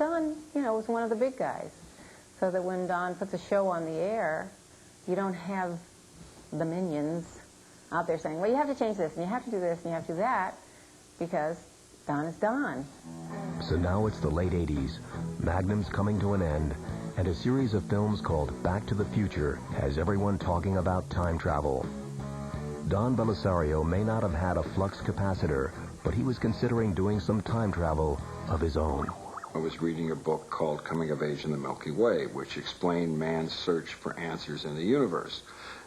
Don, was one of the big guys. So that when Don puts a show on the air, you don't have the minions out there saying, well, you have to change this, and you have to do this, and you have to do that, because Don is Don. So now it's the late 80s. Magnum's coming to an end, and a series of films called Back to the Future has everyone talking about time travel. Don Belisario may not have had a flux capacitor, but he was considering doing some time travel of his own. I was reading a book called Coming of Age in the Milky Way, which explained man's search for answers in the universe.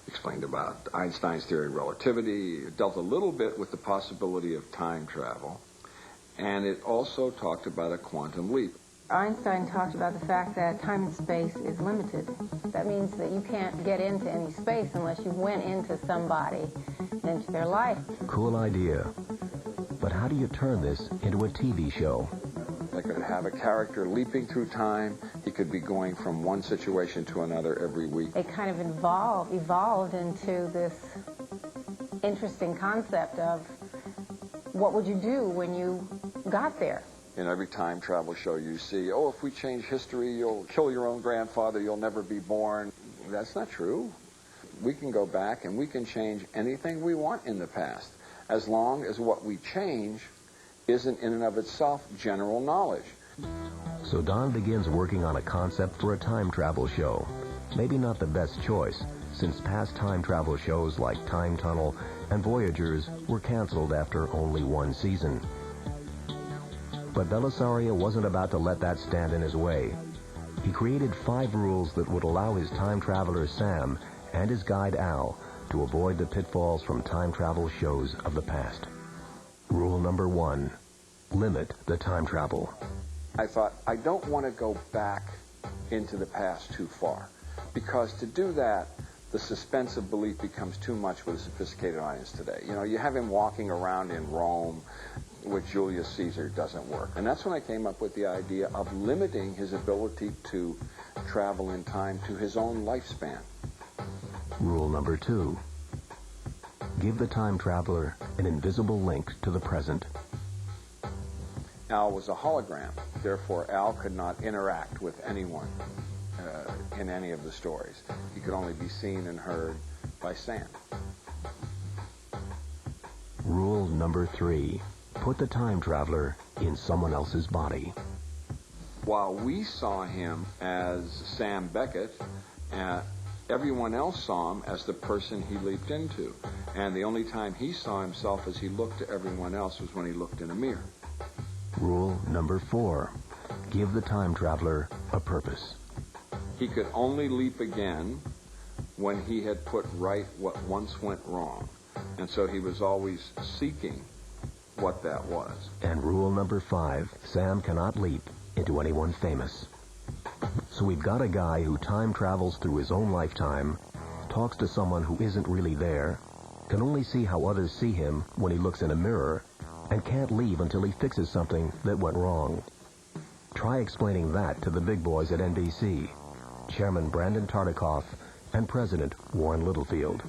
Explained about Einstein's theory of relativity, it dealt a little bit with the possibility of time travel, and it also talked about a quantum leap. Einstein talked about the fact that time and space is limited. That means that you can't get into any space unless you went into somebody, into their life. Cool idea. But how do you turn this into a TV show? I could have a character leaping through time. He could be going from one situation to another every week. It kind of evolved into this interesting concept of what would you do when you got there? In every time travel show you see, oh, if we change history, you'll kill your own grandfather, you'll never be born. That's not true. We can go back and we can change anything we want in the past, as long as what we change isn't in and of itself general knowledge. So Don begins working on a concept for a time travel show. Maybe not the best choice, since past time travel shows like Time Tunnel and Voyagers were canceled after only one season. But Belisario wasn't about to let that stand in his way. He created 5 rules that would allow his time traveler Sam and his guide Al to avoid the pitfalls from time travel shows of the past. Rule number 1, limit the time travel. I thought, I don't want to go back into the past too far, because to do that, the suspense of belief becomes too much with a sophisticated audience today. You have him walking around in Rome with Julius Caesar, doesn't work. And that's when I came up with the idea of limiting his ability to travel in time to his own lifespan. Rule number 2, give the time traveler an invisible link to the present. Al was a hologram, therefore Al could not interact with anyone in any of the stories. He could only be seen and heard by Sam. Rule number 3, put the time traveler in someone else's body. While we saw him as Sam Beckett, everyone else saw him as the person he leaped into. And the only time he saw himself as he looked to everyone else was when he looked in a mirror. Rule number 4, give the time traveler a purpose. He could only leap again when he had put right what once went wrong. And so he was always seeking what that was. And rule number 5, Sam cannot leap into anyone famous. So we've got a guy who time travels through his own lifetime, talks to someone who isn't really there, can only see how others see him when he looks in a mirror, and can't leave until he fixes something that went wrong. Try explaining that to the big boys at NBC, Chairman Brandon Tartikoff and President Warren Littlefield.